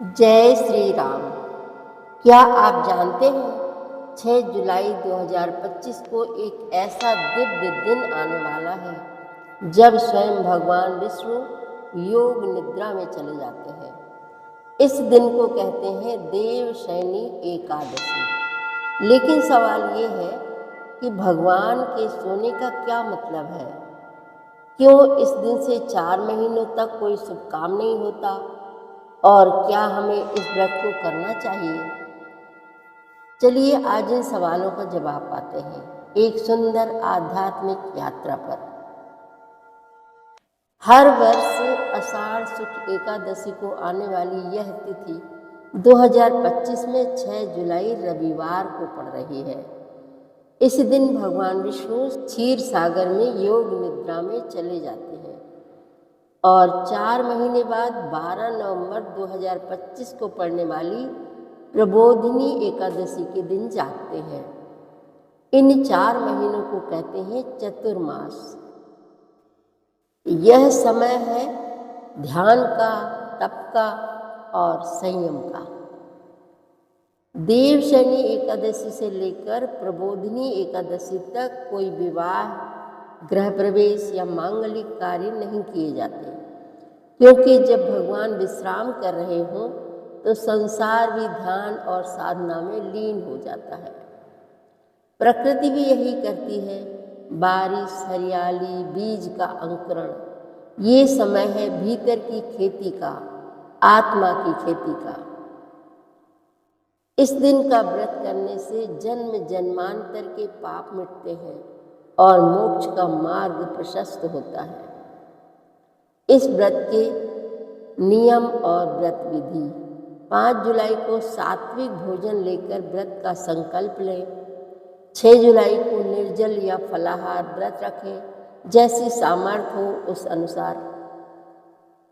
जय श्री राम। क्या आप जानते हैं 6 जुलाई 2025 को एक ऐसा दिव्य दिन आने वाला है जब स्वयं भगवान विष्णु योग निद्रा में चले जाते हैं। इस दिन को कहते हैं देवशयनी एकादशी। लेकिन सवाल ये है कि भगवान के सोने का क्या मतलब है? क्यों इस दिन से 4 महीनों तक कोई शुभ काम नहीं होता? और क्या हमें इस व्रत को करना चाहिए? चलिए आज इन सवालों का जवाब पाते हैं एक सुंदर आध्यात्मिक यात्रा पर। हर वर्ष आषाढ़ शुक्ल एकादशी को आने वाली यह तिथि 2025 में 6 जुलाई रविवार को पड़ रही है। इस दिन भगवान विष्णु क्षीर सागर में योग निद्रा में चले जाते हैं और 4 महीने बाद 12 नवंबर 2025 को पड़ने वाली प्रबोधिनी एकादशी के दिन जागते हैं। इन 4 महीनों को कहते हैं चतुर्मास। यह समय है ध्यान का, तप का और संयम का। देवशयनी एकादशी से लेकर प्रबोधिनी एकादशी तक कोई विवाह, गृह प्रवेश या मांगलिक कार्य नहीं किए जाते, क्योंकि जब भगवान विश्राम कर रहे हों तो संसार भी ध्यान और साधना में लीन हो जाता है। प्रकृति भी यही करती है। बारिश, हरियाली, बीज का अंकुरण, ये समय है भीतर की खेती का, आत्मा की खेती का। इस दिन का व्रत करने से जन्म जन्मांतर के पाप मिटते हैं और मोक्ष का मार्ग प्रशस्त होता है। इस व्रत के नियम और व्रत विधि: 5 जुलाई को सात्विक भोजन लेकर व्रत का संकल्प लें। 6 जुलाई को निर्जल या फलाहार व्रत रखें, जैसी सामर्थ्य हो उस अनुसार।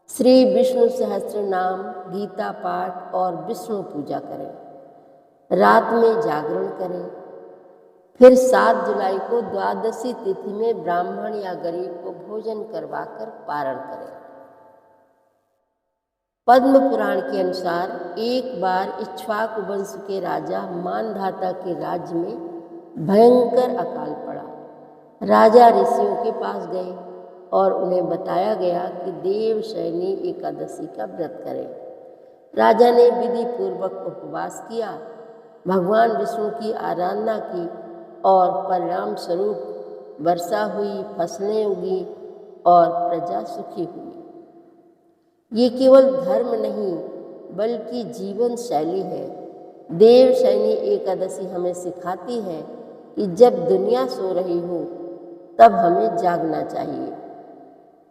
श्री विष्णु सहस्त्र नाम, गीता पाठ और विष्णु पूजा करें। रात में जागरण करें। फिर 7 जुलाई को द्वादशी तिथि में ब्राह्मण या गरीब को भोजन करवाकर पारण करें। पद्म पुराण के अनुसार एक बार इक्ष्वाकु वंश के राजा मानधाता के राज्य में भयंकर अकाल पड़ा। राजा ऋषियों के पास गए और उन्हें बताया गया कि देवशयनी एकादशी का व्रत करें। राजा ने विधि पूर्वक उपवास किया, भगवान विष्णु की आराधना की और परिणाम स्वरूप वर्षा हुई, फसलें उगी और प्रजा सुखी हुई। ये केवल धर्म नहीं बल्कि जीवन शैली है। देवशयनी एकादशी हमें सिखाती है कि जब दुनिया सो रही हो तब हमें जागना चाहिए।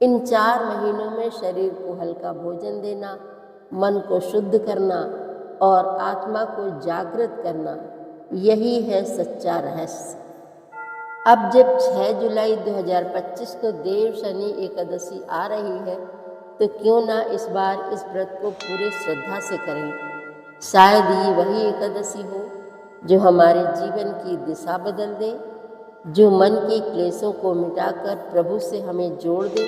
इन 4 महीनों में शरीर को हल्का भोजन देना, मन को शुद्ध करना और आत्मा को जागृत करना, यही है सच्चा रहस्य। अब जब 6 जुलाई 2025 को देवशयनी एकादशी आ रही है तो क्यों ना इस बार इस व्रत को पूरी श्रद्धा से करें। शायद ये वही एकादशी हो जो हमारे जीवन की दिशा बदल दे, जो मन के क्लेशों को मिटाकर प्रभु से हमें जोड़ दे।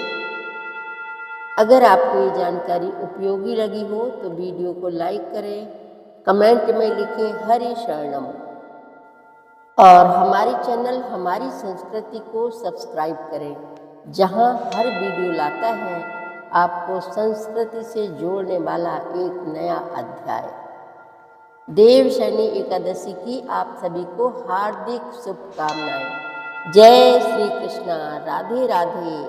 अगर आपको ये जानकारी उपयोगी लगी हो तो वीडियो को लाइक करें, कमेंट में लिखें हरि शरणम और हमारे चैनल हमारी संस्कृति को सब्सक्राइब करें, जहां हर वीडियो लाता है आपको संस्कृति से जोड़ने वाला एक नया अध्याय। देवशयनी एकादशी की आप सभी को हार्दिक शुभकामनाएं। जय श्री कृष्णा। राधे राधे।